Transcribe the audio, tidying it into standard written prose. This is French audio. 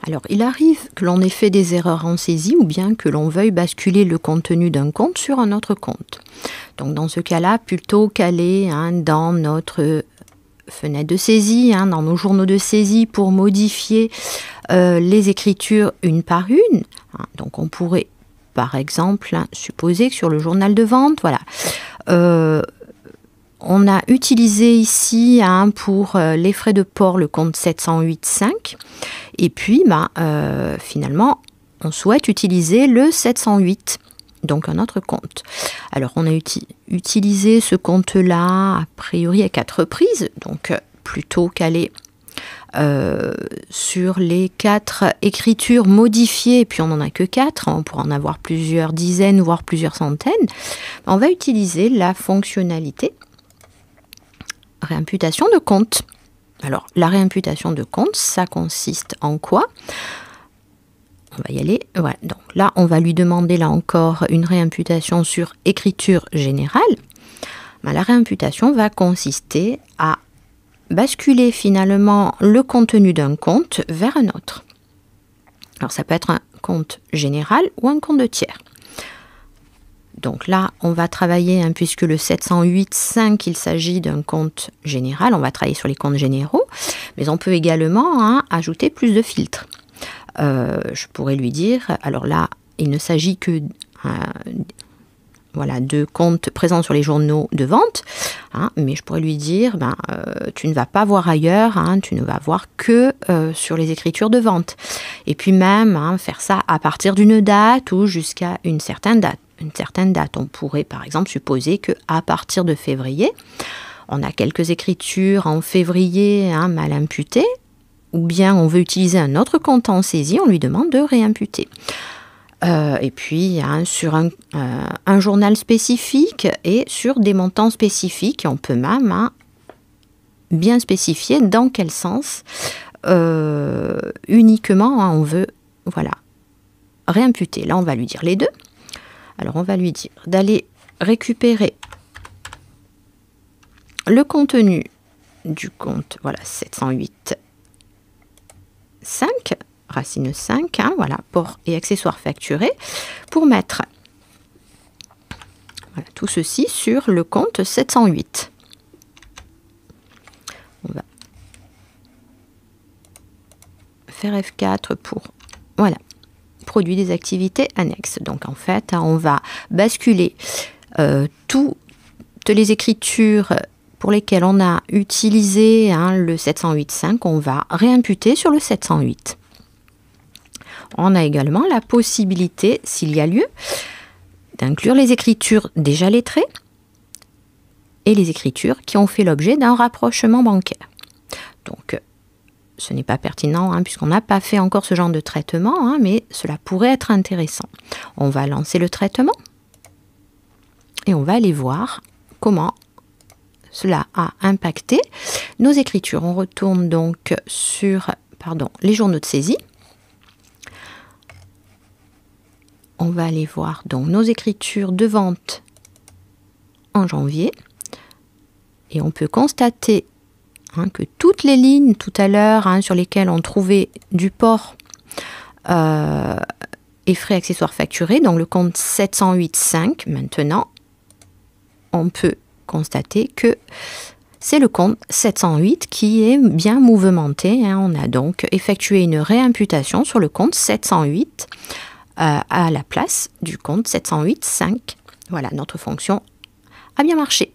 Alors, il arrive que l'on ait fait des erreurs en saisie ou bien que l'on veuille basculer le contenu d'un compte sur un autre compte. Donc, dans ce cas-là, plutôt qu'aller dans notre fenêtre de saisie, dans nos journaux de saisie pour modifier les écritures une par une. Donc, on pourrait, par exemple, supposer que sur le journal de vente, voilà, on a utilisé ici pour les frais de port le compte 708.5 et puis finalement on souhaite utiliser le 708, donc un autre compte. Alors on a utilisé ce compte-là a priori à 4 reprises, donc plutôt qu'aller sur les 4 écritures modifiées, et puis on n'en a que 4, on pourra en avoir plusieurs dizaines, voire plusieurs centaines, on va utiliser la fonctionnalité réimputation de compte. Alors, la réimputation de compte, ça consiste en quoi? On va y aller. Voilà. Donc là, on va lui demander, là encore, une réimputation sur écriture générale. La réimputation va consister à basculer finalement le contenu d'un compte vers un autre. Alors, ça peut être un compte général ou un compte de tiers. Donc là, on va travailler, puisque le 708.5, il s'agit d'un compte général, on va travailler sur les comptes généraux, mais on peut également ajouter plus de filtres. Je pourrais lui dire, alors là, il ne s'agit que de comptes présents sur les journaux de vente, mais je pourrais lui dire, tu ne vas pas voir ailleurs, tu ne vas voir que sur les écritures de vente. Et puis même, faire ça à partir d'une date ou jusqu'à une certaine date. On pourrait par exemple supposer qu'à partir de février, on a quelques écritures en février mal imputées, ou bien on veut utiliser un autre compte en saisie, on lui demande de réimputer. Et puis sur un journal spécifique et sur des montants spécifiques, on peut même bien spécifier dans quel sens uniquement on veut réimputer. Là, on va lui dire les deux. Alors, on va lui dire d'aller récupérer le contenu du compte 708.5, racine 5, port et accessoires facturés, pour mettre tout ceci sur le compte 708. On va faire F4 pour produit des activités annexes. Donc en fait, on va basculer toutes les écritures pour lesquelles on a utilisé le 708.5, on va réimputer sur le 708. On a également la possibilité, s'il y a lieu, d'inclure les écritures déjà lettrées et les écritures qui ont fait l'objet d'un rapprochement bancaire. Donc, ce n'est pas pertinent puisqu'on n'a pas fait encore ce genre de traitement, mais cela pourrait être intéressant. On va lancer le traitement et on va aller voir comment cela a impacté nos écritures. On retourne donc sur les journaux de saisie. On va aller voir donc nos écritures de vente en janvier et on peut constater que toutes les lignes tout à l'heure sur lesquelles on trouvait du port et frais accessoires facturés, donc le compte 708.5, maintenant, on peut constater que c'est le compte 708 qui est bien mouvementé. On a donc effectué une réimputation sur le compte 708 à la place du compte 708.5. Voilà, notre fonction a bien marché.